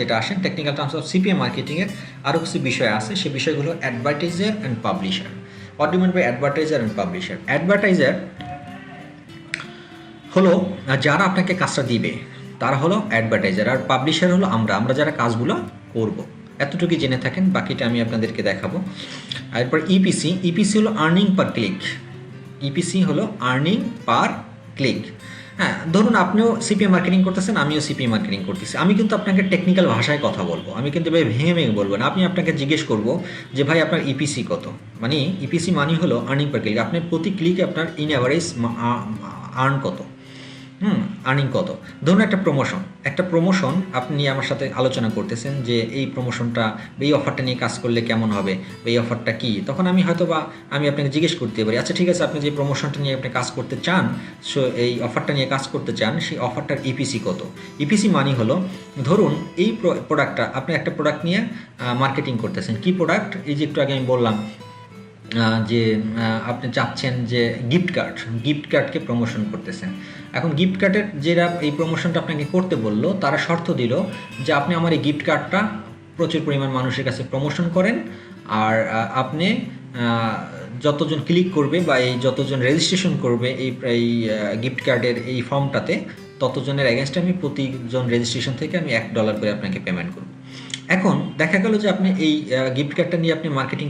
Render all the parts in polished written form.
যেটা আসেন technical terms of CPA মার্কেটিংয়ের আরও কিছু বিষয় আছে, সেই বিষয়গুলো advertiser and publisher. What do mean by advertiser and publisher? Advertiser হলো যারা আপনাকে কাজটা দিবে তারা হলো অ্যাডভার্টাইজার, আর পাবলিশার হলো আমরা যারা কাজগুলো করব। এতটুকুই জেনে থাকেন, বাকিটা আমি আপনাদেরকে দেখাবো। এরপর ইপিসি হলো আর্নিং পার ক্লিক। ইপিসি হলো আর্নিং পার ক্লিক। হ্যাঁ, ধরুন আপনিও সিপিএ মার্কেটিং করতেছেন, আমিও সিপিএ মার্কেটিং করতেছি। আমি কিন্তু আপনাকে টেকনিক্যাল ভাষায় কথা বলবো, আমি কিন্তু ভাই ভেঙে ভেঙে বলবো না। আপনি আপনাকে জিজ্ঞেস করবো যে ভাই আপনার ইপিসি কত, মানে ইপিসি মানি হলো আর্নিং পার ক্লিক। আপনার প্রতি ক্লিকে আপনার ইন অ্যাভারেজ আর্ন কত, আর্নিং কত। ধরুন একটা প্রমোশন আপনি আমার সাথে আলোচনা করতেছেন যে এই প্রমোশনটা বা এই অফারটা নিয়ে কাজ করলে কেমন হবে, বা এই অফারটা কী। তখন আমি হয়তো বা আমি আপনাকে জিজ্ঞেস করতে পারি, আচ্ছা ঠিক আছে, আপনি যে প্রমোশনটা নিয়ে আপনি কাজ করতে চান, সো এই অফারটা নিয়ে কাজ করতে চান, সেই অফারটার ইপিসি কত। ইপিসি মানি হলো, ধরুন এই প্রোডাক্টটা, আপনি একটা প্রোডাক্ট নিয়ে মার্কেটিং করতেছেন। কি প্রোডাক্ট? এই যে একটু আগে আমি বললাম যে আপনি চাচ্ছেন যে গিফট কার্ডকে প্রমোশন করতেছেন। এখন গিফট কার্ডের যেটা এই প্রমোশনটা আপনাকে করতে বললো, তারা শর্ত দিল যে আপনি আমার এই গিফট কার্ডটা প্রচুর পরিমাণ মানুষের কাছে প্রমোশন করেন, আর আপনি যতজন ক্লিক করবে বা এই যতজন রেজিস্ট্রেশন করবে এই গিফট কার্ডের এই ফর্মটাতে, ততজনের অ্যাগেনস্টে আমি প্রতিজন রেজিস্ট্রেশন থেকে আমি $1 করে আপনাকে পেমেন্ট করব। এখন দেখা গেল যে আপনি এই গিফট কার্ডটা নিয়ে আপনি মার্কেটিং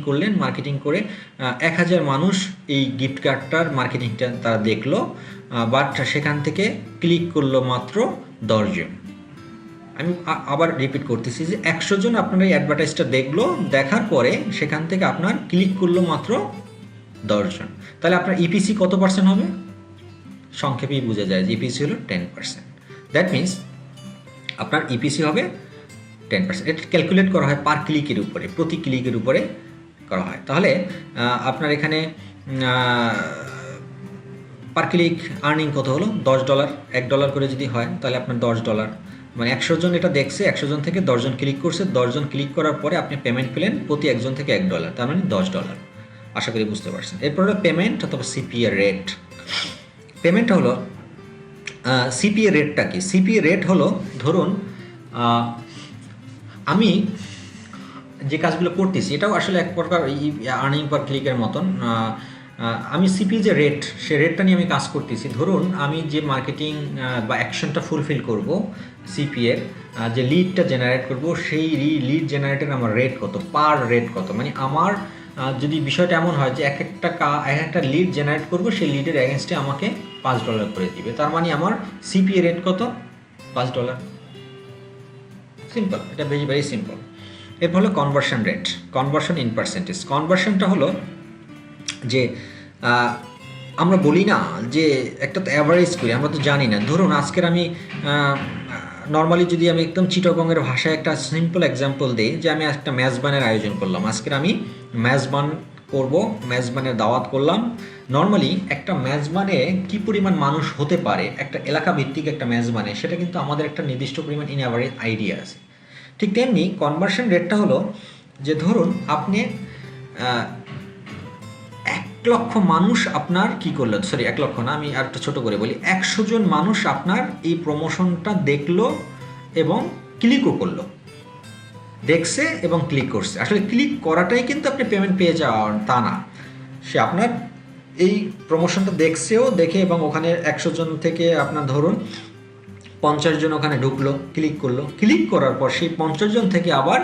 করে 1000 মানুষ এই গিফট কার্ডটার মার্কেটিংটা তারা দেখলো, বাট সেখান থেকে ক্লিক করলো মাত্র 10 জন। আমি আবার রিপিট করতেছি যে 100 জন আপনার এই অ্যাডভার্টাইজটা দেখলো, দেখার পরে সেখান থেকে আপনার ক্লিক করলো মাত্র 10 জন। তাহলে আপনার ইপিসি কত পার্সেন্ট হবে? সংক্ষেপেই বোঝা যায় যে ইপিসি হলো 10%। দ্যাট মিনস আপনার ইপিসি হবে 10%। এটা ক্যালকুলেট করা হয় পার ক্লিকের উপরে, প্রতি ক্লিকের উপরে করা হয়। তাহলে আপনার এখানে পার ক্লিক আর্নিং কত হলো? $10। $1 করে যদি হয় তাহলে আপনার $10, মানে 100 জন এটা দেখছে, 100 জন থেকে 10 জন ক্লিক করছে, 10 জন ক্লিক করার পরে আপনি পেমেন্ট পেলেন প্রতি একজন থেকে $1, তার মানে $10। আশা করি বুঝতে পারছেন। এরপর হলো পেমেন্ট অথবা সিপিএ রেট। পেমেন্টটা হলো সিপিএ রেটটা কি? সিপিএ রেট হলো, ধরুন আমি যে কাজগুলো করতেছি এটাও আসলে এক প্রকার আর্নিং পার ক্লিকের মতন। আমি সিপি যে রেট, সে রেটটা নিয়ে আমি কাজ করতেছি। ধরুন আমি যে মার্কেটিং বা অ্যাকশনটা ফুলফিল করব, সিপিএর যে লিডটা জেনারেট করব, সেই লিড জেনারেটের আমার রেট কত, পার রেট কত। মানে আমার যদি বিষয়টা এমন হয় যে এক একটা লিড জেনারেট করব, সেই লিডের অ্যাগেনস্টে আমাকে $5 করে দিবে, তার মানে আমার সিপিএ রেট কত? $5। সিম্পল, এটা ভেরি ভেরি সিম্পল। এরপর হলো conversion rate, conversion in percentage. কনভার্সনটা হলো যে আমরা বলি না যে একটা তো অ্যাভারেজ করি, আমরা তো জানি না। ধরুন আজকের আমি নর্মালি যদি আমি একদম চিটাগংয়ের ভাষায় একটা সিম্পল এক্সাম্পল দিই, যে আমি একটা মেজবানের আয়োজন করলাম। আজকের আমি মেজবান করব, মেজবানের দাওয়াত করলাম। নর্মালি একটা মেজবানে কী পরিমাণ মানুষ হতে পারে, একটা এলাকা ভিত্তিক একটা মেজবানে, সেটা কিন্তু আমাদের একটা নির্দিষ্ট পরিমাণ ইন অ্যাভারেজ আইডিয়া আছে। ঠিক তেমনি কনভার্সন রেটটা হলো যে ধরুন আপনি 1 লক্ষ মানুষ আপনার কি করলো, সরি 1 লক্ষ না, আমি আর একটা ছোটো করে বলি, 100 জন মানুষ আপনার এই প্রমোশনটা দেখলো এবং ক্লিকও করলো, দেখছে এবং ক্লিক করছে। আসলে ক্লিক করাটাই কিন্তু আপনি পেমেন্ট পেয়ে যাওয়ার তা না, সে আপনার এই প্রমোশনটা দেখছেও, দেখে এবং ওখানে 100 জন থেকে আপনার ধরুন 50 জন ওখানে ঢুকলো, ক্লিক করলো, ক্লিক করার পর সেই 50 জন থেকে আবার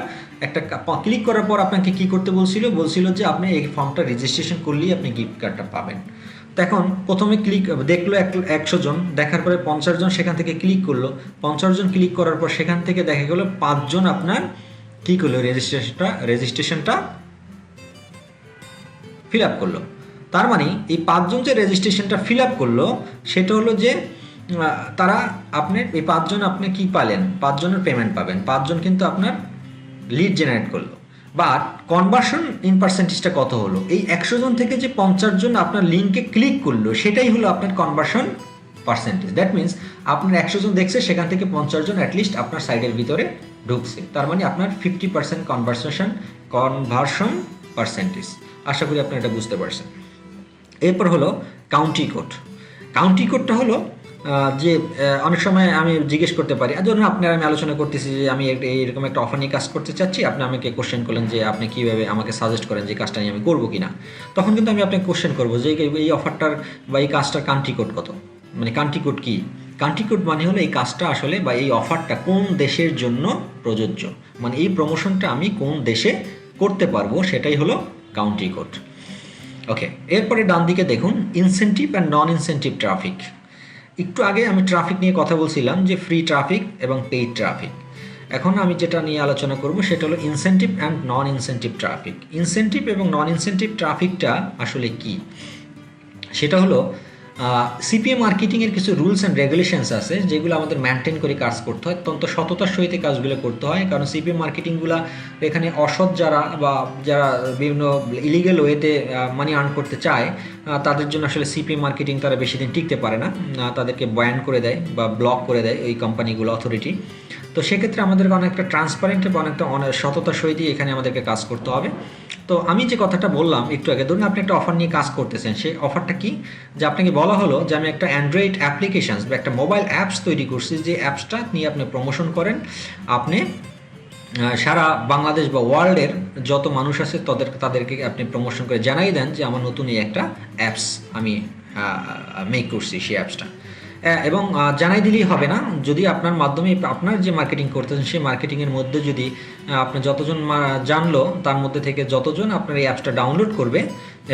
একটা ক্লিক করার পর আপনাকে কী করতে বলছিল যে আপনি এই ফর্মটা রেজিস্ট্রেশন করলেই আপনি গিফট কার্ডটা পাবেন। তো এখন প্রথমে দেখলো 100 জন, দেখার পরে 50 জন সেখান থেকে ক্লিক করলো, 50 জন ক্লিক করার পর সেখান থেকে দেখা গেলো 5 জন আপনার কী করলো, রেজিস্ট্রেশনটা ফিল আপ করলো। তার মানে এই 5 জন যে রেজিস্ট্রেশনটা ফিল আপ করলো, সেটা হলো যে তারা আপনি এই 5 জন আপনি কি পালেন, 5 জনের পেমেন্ট পাবেন, 5 জন কিন্তু আপনার লিড জেনারেট করলো। বাট কনভার্সন ইন পার্সেন্টেজটা কত হলো? এই 100 জন থেকে যে 50 জন আপনার লিঙ্কে ক্লিক করলো, সেটাই হলো আপনার কনভার্সন পার্সেন্টেজ। দ্যাট মিনস আপনার 100 জন দেখছে, সেখান থেকে 50 জন অ্যাটলিস্ট আপনার সাইটের ভিতরে ঢুকছে, তার মানে আপনার 50% কনভার্সন পার্সেন্টেজ। আশা করি আপনি এটা বুঝতে পারছেন। এরপর হলো কাউন্টি কোড। কাউন্টি কোডটা হলো যে অনেক সময় আমি জিজ্ঞেস করতে পারি, ধরুন আপনার আমি আলোচনা করতেছি যে আমি এইরকম একটা অফার নিয়ে কাজ করতে চাচ্ছি, আপনি আমাকে কোশ্চেন করলেন যে আপনি কীভাবে আমাকে সাজেস্ট করেন যে কাজটা নিয়ে আমি করবো কিনা। তখন কিন্তু আমি আপনাকে কোশ্চেন করবো যে এই অফারটার বা এই কাজটার কান্ট্রি কোড কত, মানে কান্ট্রি কোড কী। কান্ট্রি কোড মানে হলো এই কাজটা আসলে বা এই অফারটা কোন দেশের জন্য প্রযোজ্য, মানে এই প্রমোশনটা আমি কোন দেশে করতে পারবো, সেটাই হলো কান্ট্রি কোড। ওকে, এরপরে ডান দিকে দেখুন incentive and non incentive traffic. একটু আগে আমি ট্রাফিক নিয়ে কথা বলছিলাম যে ফ্রি ট্রাফিক এবং পেইড ট্রাফিক। এখন আমি যেটা নিয়ে আলোচনা করব সেটা হলো incentive and non incentive traffic. Incentive এবং নন ইনসেন্টিভ ট্রাফিকটা আসলে কি, সেটা হলো সিপিএম মার্কেটিংয়ের কিছু রুলস অ্যান্ড রেগুলেশনস আছে যেগুলো আমাদের মেনটেন করে কাজ করতে হয়, অত্যন্ত সততার সহিত কাজগুলো করতে হয়। কারণ সিপিএম মার্কেটিংগুলো এখানে অসৎ যারা বা যারা বিভিন্ন ইলিগেল ওয়েতে মানি আর্ন করতে চায় তাদের জন্য আসলে সিপিএম মার্কেটিং তারা বেশি দিন টিকতে পারে না, তাদেরকে ব্যান করে দেয় বা ব্লক করে দেয় ওই কোম্পানিগুলো, অথরিটি। তো সেক্ষেত্রে আমাদেরকে অনেকটা ট্রান্সপারেন্ট এবং অনেকটা সততার সহিত এখানে আমাদেরকে কাজ করতে হবে। তো আমি যে কথাটা বললাম একটু আগে, ধরুন আপনি একটা অফার নিয়ে কাজ করতেছেন, সেই অফারটা কি, যে আপনাকে বলা হলো যে আমি একটা অ্যান্ড্রয়েড অ্যাপ্লিকেশানস বা একটা মোবাইল অ্যাপস তৈরি করছি, যে অ্যাপসটা নিয়ে আপনি প্রমোশন করেন, আপনি সারা বাংলাদেশ বা ওয়ার্ল্ডের যত মানুষ আছে তাদেরকে আপনি প্রমোশন করে জানাই দেন যে আমার নতুন এই একটা অ্যাপস আমি মেক করছি সেই অ্যাপসটা। এবং জানাই দিলেই হবে না, যদি আপনার মাধ্যমে আপনার যে মার্কেটিং করতেছেন সেই মার্কেটিংয়ের মধ্যে যদি আপনার যতজন জানলো তার মধ্যে থেকে যতজন আপনার এই অ্যাপসটা ডাউনলোড করবে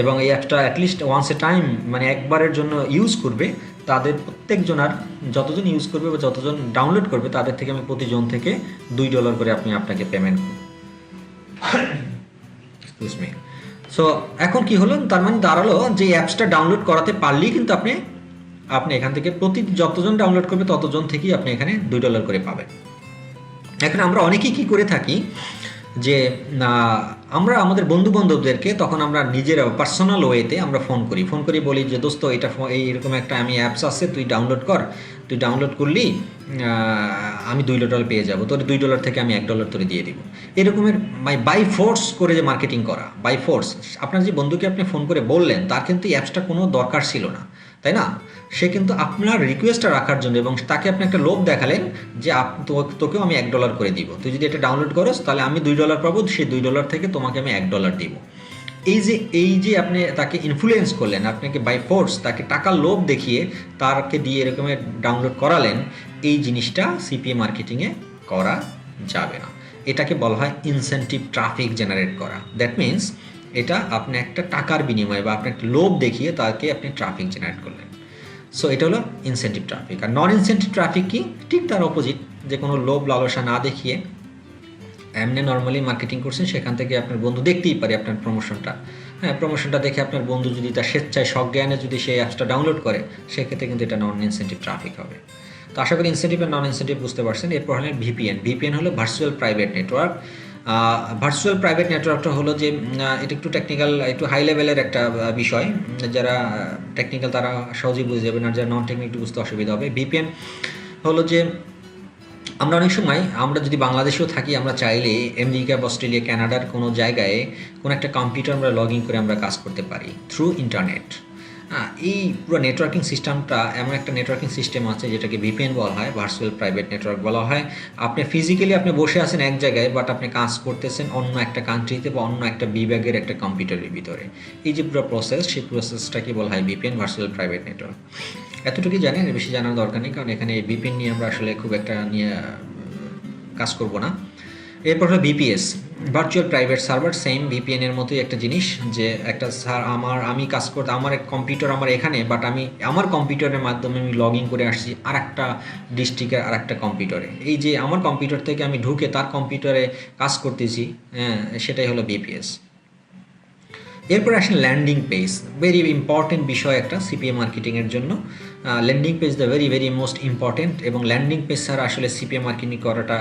এবং এই অ্যাপসটা অ্যাটলিস্ট ওয়ান্স এ টাইম মানে একবারের জন্য ইউজ করবে, তাদের প্রত্যেকজনার যতজন ইউজ করবে বা যতজন ডাউনলোড করবে তাদের থেকে আমি প্রতিজন থেকে $2 করে আপনাকে পেমেন্ট করব। Excuse me. সো এখন কি হলো, তার মানে দাঁড়ালো যে অ্যাপসটা ডাউনলোড করাতে পারলেই কিন্তু আপনি এখান থেকে যতজন ডাউনলোড করবে ততজন থেকেই আপনি এখানে $2 করে পাবেন। এখন আমরা অনেকেই কী করে থাকি যে আমরা আমাদের বন্ধু বান্ধবদেরকে তখন আমরা নিজেরা পার্সোনাল ওয়েতে আমরা ফোন করি বলি যে দোস্ত এটা এইরকম একটা আমি অ্যাপস আছে, তুই ডাউনলোড করলি আমি $2 পেয়ে যাবো, তোর $2 থেকে আমি $1 তোরে দিয়ে দিব। এরকমের বাই ফোর্স করে যে মার্কেটিং করা, বাই ফোর্স। আপনার যে বন্ধুকে আপনি ফোন করে বললেন তার কিন্তু এই অ্যাপসটা কোনো দরকার ছিল না, তাই না? সে কিন্তু আপনার রিকোয়েস্টটা রাখার জন্য এবং তাকে আপনি একটা লোভ দেখালেন যে তোকেও আমি $1 করে দিব, তুই যদি এটা ডাউনলোড করোস তাহলে আমি $2 পাবো, সেই $2 থেকে তোমাকে আমি $1 দিব। এই যে আপনি তাকে ইনফ্লুয়েন্স করলেন, আপনাকে বাই ফোর্স তাকে টাকার লোভ দেখিয়ে তাকে দিয়ে এরকমের ডাউনলোড করালেন, এই জিনিসটা সিপিএ মার্কেটিংয়ে করা যাবে না। এটাকে বলা হয় ইনসেন্টিভ ট্রাফিক জেনারেট করা। দ্যাট মিনস এটা আপনি একটা টাকার বিনিময়ে বা আপনি একটা লোভ দেখিয়ে তাকে আপনি ট্রাফিক জেনারেট করলেন। সো এটা হলো ইনসেন্টিভ ট্রাফিক। আর নন ইনসেন্টিভ ট্রাফিক কি, ঠিক তার অপোজিট, যে কোনো লোভ লালসা না দেখিয়ে এমনি নর্মালি মার্কেটিং করছেন, সেখান থেকে আপনার বন্ধু দেখতেই পারে আপনার প্রমোশনটা। হ্যাঁ, প্রমোশনটা দেখে আপনার বন্ধু যদি তার স্বেচ্ছায় সজ্ঞানে যদি সেই অ্যাপসটা ডাউনলোড করে, সেক্ষেত্রে কিন্তু এটা নন ইনসেন্টিভ ট্রাফিক হবে। তো আশা করি ইনসেন্টিভ আর নন ইনসেন্টিভ বুঝতে পারছেন। এরপর হলেন ভিপিএন হলো virtual private network. Virtual private নেটওয়ার্কটা হলো যে এটা একটু টেকনিক্যাল, একটু হাই লেভেলের একটা বিষয়, যারা টেকনিক্যাল তারা সহজেই বুঝে যাবেন, আর যারা নন টেকনিক্যাল বুঝতে অসুবিধা হবে। ভিপিএন হলো যে আমরা অনেক সময় আমরা যদি বাংলাদেশেও থাকি, আমরা চাইলে আমেরিকা বা অস্ট্রেলিয়া কানাডার কোনো জায়গায় কোনো একটা কম্পিউটার আমরা লগ ইন করে আমরা কাজ করতে পারি থ্রু ইন্টারনেট। এই পুরো নেটওয়ার্কিং সিস্টেমটা এমন একটা নেটওয়ার্কিং সিস্টেম আছে যেটাকে ভিপিএন বলা হয়, ভার্চুয়াল প্রাইভেট নেটওয়ার্ক বলা হয়। আপনি ফিজিক্যালি আপনি বসে আছেন এক জায়গায়, বাট আপনি কাজ করতেছেন অন্য একটা কান্ট্রিতে বা অন্য একটা বিভাগের একটা কম্পিউটারের ভিতরে। এই যে পুরো প্রসেস, সেই প্রসেসটাকে বলা হয় ভিপিএন, ভার্চুয়াল প্রাইভেট নেটওয়ার্ক। এতটুকুই জানেন, বেশি জানার দরকার নেই, কারণ এখানে ভিপিএন নিয়ে আমরা আসলে খুব একটা নিয়ে কাজ করব না। এরপর হলো VPS, virtual private server. Same ভিপিএনের মতোই একটা জিনিস, যে একটা আমি কাজ করতে আমার কম্পিউটার আমার এখানে, বাট আমি আমার কম্পিউটারের মাধ্যমে আমি লগ ইন করে আসছি আর একটা ডিস্ট্রিক্টের আর একটা কম্পিউটারে। এই যে আমার কম্পিউটার থেকে আমি ঢুকে তার কম্পিউটারে কাজ করতেছি, হ্যাঁ, সেটাই হলো ভিপিএস। এরপর আসেন ল্যান্ডিং পেজ, ভেরি ইম্পর্টেন্ট বিষয় একটা সিপিএ মার্কেটিংয়ের জন্য। Landing page the very most important, এবং ল্যান্ডিং পেজ ছাড়া আসলে সিপিএ মার্কেটিং করাটা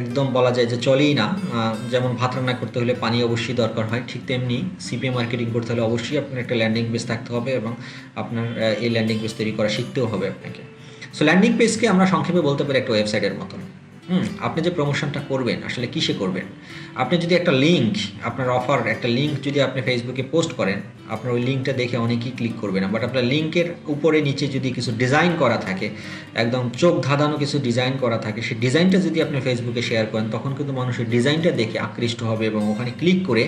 একদম বলা যায় যে চলেই না। যেমন ভাত রান্না করতে হলে পানি অবশ্যই দরকার হয়, ঠিক তেমনি সিপিএ মার্কেটিং করতে হলে অবশ্যই আপনার একটা ল্যান্ডিং পেজ থাকতে হবে এবং আপনার এই ল্যান্ডিং পেজ তৈরি করা শিখতেও হবে আপনাকে। সো ল্যান্ডিং পেজকে আমরা সংক্ষেপে বলতে পারি একটা ওয়েবসাইটের মতন। আপনি যে প্রমোশনটা করবেন আসলে কিসে করবেন? আপনি যদি একটা লিঙ্ক, আপনার অফার একটা লিঙ্ক যদি আপনি ফেসবুকে পোস্ট করেন, আপনার ওই লিঙ্কটা দেখে অনেকেই ক্লিক করবে না, বাট আপনার লিঙ্কের উপরে নিচে যদি কিছু ডিজাইন করা থাকে, একদম চোখ ধাঁধানো কিছু ডিজাইন করা থাকে, সেই ডিজাইনটা যদি আপনি ফেসবুকে শেয়ার করেন, তখন কিন্তু মানুষের ডিজাইনটা দেখে আকৃষ্ট হবে এবং ওখানে ক্লিক করে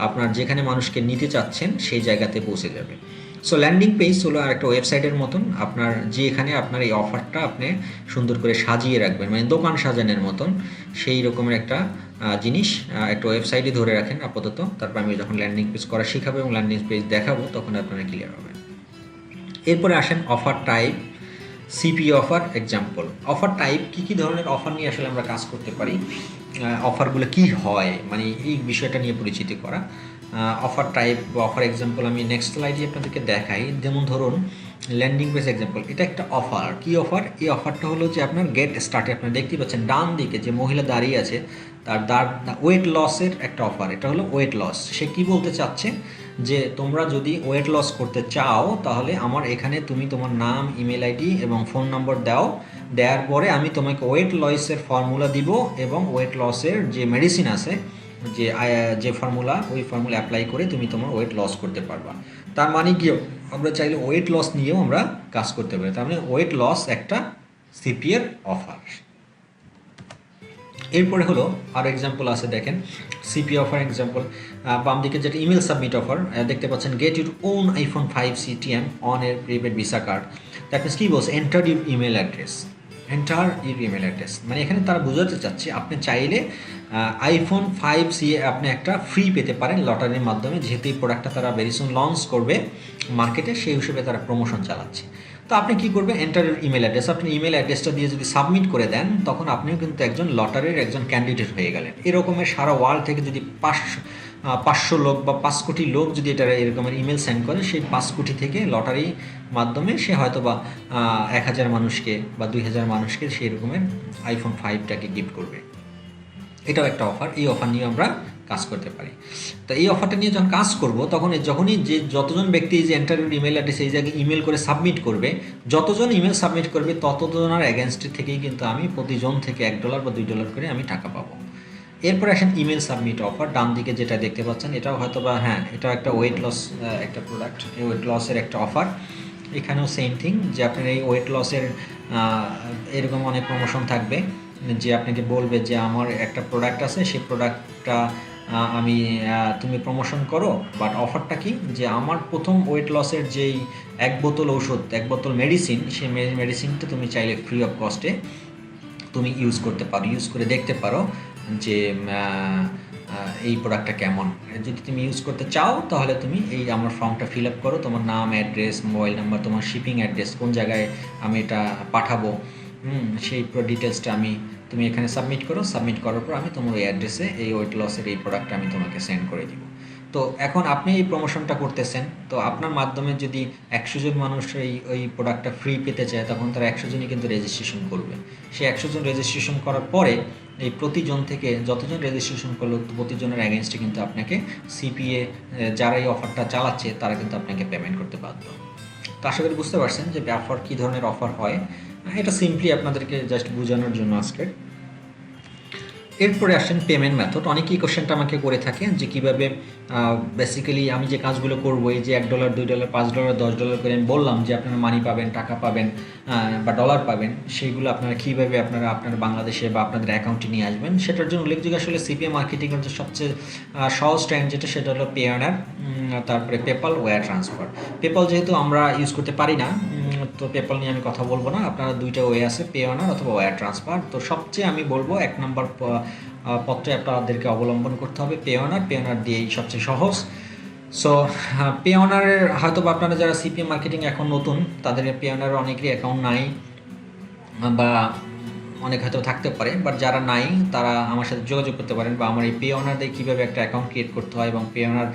আপনার যেখানে মানুষকে নিতে চাচ্ছেন সেই জায়গাতে পৌঁছে যাবে। সো ল্যান্ডিং পেজ হলো আর একটা ওয়েবসাইটের মতন, আপনার যেখানে আপনার এই অফারটা আপনি সুন্দর করে সাজিয়ে রাখবেন, মানে দোকান সাজানোর মতন সেই রকমের একটা জিনিস একটা ওয়েবসাইটে ধরে রাখেন আপাতত। তারপর আমি যখন ল্যান্ডিং পেজ করা শেখাবো এবং ল্যান্ডিং পেজ দেখাবো তখন আপনারা ক্লিয়ার হবেন। এরপরে আসেন offer type, CP offer, example. Offer type কী কী ধরনের অফার নিয়ে আসলে আমরা কাজ করতে পারি, অফারগুলো কি হয়, মানে এই বিষয়টা নিয়ে পরিচিতি করা। অফার টাইপ বা অফার এক্সাম্পল আমি নেক্সট স্লাইডে আপনাদেরকে দেখাই। যেমন ধরুন ল্যান্ডিং পেজ এক্সাম্পল, এটা একটা অফার। কি অফার? এই অফারটা হলো যে আপনার গেট স্টার্টে আপনারা দেখতে পাচ্ছেন ডান দিকে যে মহিলা দাঁড়িয়ে আছে তার ওয়েট লসের একটা অফার। এটা হলো ওয়েট লস। সে কি বলতে চাচ্ছে যে তোমরা যদি ওয়েট লস করতে চাও তাহলে আমার এখানে তুমি তোমার নাম, ইমেল আইডি এবং ফোন নম্বর দাও, দেওয়ার পরে আমি তোমাকে ওয়েট লসের ফর্মুলা দিব এবং ওয়েট লসের যে মেডিসিন আছে যে ফর্মুলা, ওই ফর্মুলা অ্যাপ্লাই করে তুমি তোমার ওয়েট লস করতে পারবা। তার মানে কি আমরা চাইলে ওয়েট লস নিয়েও আমরা কাজ করতে পারি। তার মানে ওয়েট লস একটা সিপিএর অফার। এরপরে হলো আরও এক্সাম্পল আছে, দেখেন সিপি অফার এক্সাম্পল। বাম দিকে যেটা ইমেল সাবমিট অফার দেখতে পাচ্ছেন, get your own iPhone 5 CTM on এর prepaid visa card. That means কী বলছে, enter your email address, enter your email address. মানে এখানে তারা বোঝাতে চাচ্ছে আপনি চাইলে আইফোন 5C আপনি একটা ফ্রি পেতে পারেন লটারির মাধ্যমে, যেহেতু এই প্রোডাক্টটা তারা ভেরি সুন লঞ্চ করবে মার্কেটে, সেই হিসেবে তারা প্রমোশন চালাচ্ছে। তো আপনি কী করবেন, এন্টার ইমেল অ্যাড্রেস, আপনি ইমেল অ্যাড্রেসটা দিয়ে যদি সাবমিট করে দেন তখন আপনিও কিন্তু একজন লটারির একজন ক্যান্ডিডেট হয়ে গেলেন। এরকমের সারা ওয়ার্ল্ড থেকে যদি 500 লোক বা 5 কোটি লোক যদি এটা এরকমের ইমেল সেন্ড করে, সেই 5 কোটি থেকে লটারি মাধ্যমে সে হয়তো বা 1000 মানুষকে বা 2000 মানুষকে সেই রকমের আইফোন 5টাকে গিফট করবে। এটাও একটা অফার। এই অফার নিয়ে আমরা কাজ করতে পারি। তো এই অফারটা নিয়ে যখন কাজ করব তখন যখনই যে যতজন ব্যক্তি যে এন্টারভিউ ইমেল অ্যাড্রেস এই জায়গায় ইমেল করে সাবমিট করবে, যতজন ইমেল সাবমিট করবে ততজনের অ্যাগেনস্টের থেকেই কিন্তু আমি প্রতিজন থেকে $1 বা $2 করে আমি টাকা পাবো। এরপরে আসেন ইমেল সাবমিট অফার। ডান দিকে যেটা দেখতে পাচ্ছেন এটাও হয়তো বা এটাও একটা ওয়েট লস একটা প্রোডাক্ট, এই ওয়েট লসের একটা অফার। এখানেও সেম থিং যে আপনার এই ওয়েট লসের এরকম অনেক প্রমোশন থাকবে, যে আপনাকে বলবে যে আমার একটা প্রোডাক্ট আছে, সেই প্রোডাক্টটা আমি তুমি প্রমোশন করো, বাট অফারটা কি যে আমার প্রথম ওয়েট লসের যেই 1 বোতল ওষুধ, 1 বোতল মেডিসিন, সেই মেডিসিনটা তুমি চাইলে ফ্রি অফ কস্টে তুমি ইউজ করতে পারো, ইউজ করে দেখতে পারো যে এই প্রোডাক্টটা কেমন। যদি তুমি ইউজ করতে চাও তাহলে তুমি এই আমার ফর্মটা ফিল আপ করো, তোমার নাম, অ্যাড্রেস, মোবাইল নাম্বার, তোমার শিপিং অ্যাড্রেস, কোন জায়গায় আমি এটা পাঠাবো, সেই ডিটেলসটা তুমি এখানে সাবমিট করো। সাবমিট করার পর আমি তোমার ওই অ্যাড্রেসে এই ওয়েট লসের এই প্রোডাক্টটা আমি তোমাকে সেন্ড করে দিব। তো এখন আপনি এই প্রমোশনটা করতেছেন, তো আপনার মাধ্যমে যদি 100 জন মানুষ ওই প্রোডাক্টটা ফ্রি পেতে চায় তখন তারা 100 জনই কিন্তু রেজিস্ট্রেশন করবে। সেই 100 জন রেজিস্ট্রেশন করার পরে এই প্রতিজন থেকে যতজন রেজিস্ট্রেশন করলো প্রতিজনের অ্যাগেনস্টে কিন্তু আপনাকে সিপিএ যারা এই অফারটা চালাচ্ছে তারা কিন্তু আপনাকে পেমেন্ট করতে বাধ্য। তো আশা করি বুঝতে পারছেন যে অফার কী ধরনের অফার হয়। এটা সিম্পলি আপনাদেরকে জাস্ট বোঝানোর জন্য আজকে। এরপরে আসেন পেমেন্ট মেথড। অনেকেই কোশ্চেনটা আমাকে করে থাকে যে কীভাবে বেসিক্যালি আমি যে কাজগুলো করবো, এই যে $1, $2, $5, $10 করে আমি বললাম যে আপনারা মানি পাবেন, টাকা পাবেন বা ডলার পাবেন, সেইগুলো আপনারা কীভাবে আপনার বাংলাদেশে বা আপনাদের অ্যাকাউন্টে নিয়ে আসবেন, সেটার জন্য উল্লেখযোগ্য আসলে সিপিএ মার্কেটিংয়ের যে সবচেয়ে সহজ ট্রেন্ড যেটা সেটা হলো পেওনার, তারপরে পেপাল, ওয়্যার ট্রান্সফার। পেপাল যেহেতু আমরা ইউজ করতে পারি না, তো পেপাল নিয়ে আমি কথা বলবো না। আপনারা দুইটা ওয়ে আছে, পেওনার অথবা ওয়্যার ট্রান্সফার। তো সবচেয়ে আমি বলবো 1 নম্বর পত্রে আপনাদেরকে অবলম্বন করতে হবে পেওনার দিয়েই সবচেয়ে সহজ। সো পেওনারের হয়তো বা আপনারা যারা সিপিএম মার্কেটিং এখন নতুন তাদের পেওনারের অনেকেরই অ্যাকাউন্ট নাই বা অনেক হয়তো থাকতে পারে, বাট যারা নাই তারা আমার সাথে যোগাযোগ করতে পারেন বা আমার এই পেওনার দিয়ে কীভাবে একটা অ্যাকাউন্ট ক্রিয়েট করতে হয়, এবং পেওনার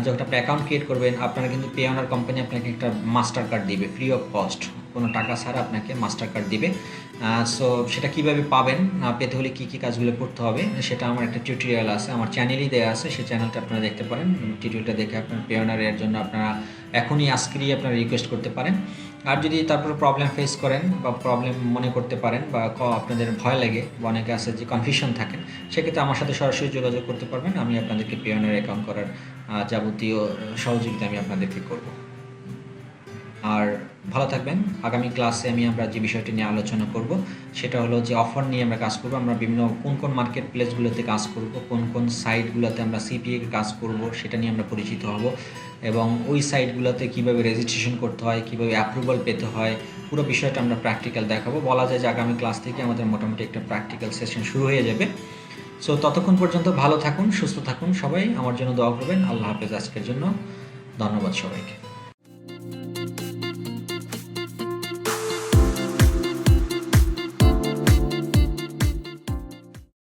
যখন আপনি অ্যাকাউন্ট ক্রিয়েট করবেন আপনারা কিন্তু পেওনার কোম্পানি আপনাকে একটা মাস্টার কার্ড দিবে ফ্রি অফ কস্ট। কোনো টাকা ছাড়া আপনাকে মাস্টার কার্ড দিবে। সো সেটা কিভাবে পাবেন, পেতে হলে কী কী কাজগুলো করতে হবে সেটা আমার একটা টিউটোরিয়াল আছে, আমার চ্যানেলেই দেওয়া আছে, সেই চ্যানেলটা আপনারা দেখতে পারেন। টিউটোরিয়ালটা দেখে আপনার পেওনারের জন্য আপনারা এখনই আজকেরই আপনারা রিকোয়েস্ট করতে পারেন। আর যদি তারপরে প্রবলেম ফেস করেন বা প্রবলেম মনে করতে পারেন বা আপনাদের ভয় লাগে বা অনেকে আছে যে কনফিউশন থাকেন, সেক্ষেত্রে আমার সাথে সরাসরি যোগাযোগ করতে পারবেন। আমি আপনাদেরকে পেওনার অ্যাকাউন্ট করার যাবতীয় সহযোগিতা আমি আপনাদেরকে করব। আর ভালো থাকবেন। আগামী ক্লাসে আমরা যে বিষয়টি নিয়ে আলোচনা করব সেটা হলো যে অফার নিয়ে আমরা কাজ করব। আমরা বিভিন্ন কোন কোন মার্কেট প্লেসগুলোতে কাজ করব, কোন কোন সাইটগুলোতে আমরা সিপিএ কাজ করব সেটা নিয়ে আমরা পরিচিত হব, এবং ওই সাইটগুলোতে কীভাবে রেজিস্ট্রেশন করতে হয়, কীভাবে অ্যাপ্রুভাল পেতে হয়, পুরো বিষয়টা আমরা প্র্যাকটিক্যাল দেখাবো। বলা যায় যে আগামী ক্লাস থেকে আমাদের মোটামুটি একটা প্র্যাকটিক্যাল সেশন শুরু হয়ে যাবে। সো ততক্ষণ পর্যন্ত ভালো থাকুন, সুস্থ থাকুন, সবাই আমার জন্য দোয়া করবেন। আল্লাহ হাফেজ। আজকের জন্য ধন্যবাদ সবাইকে।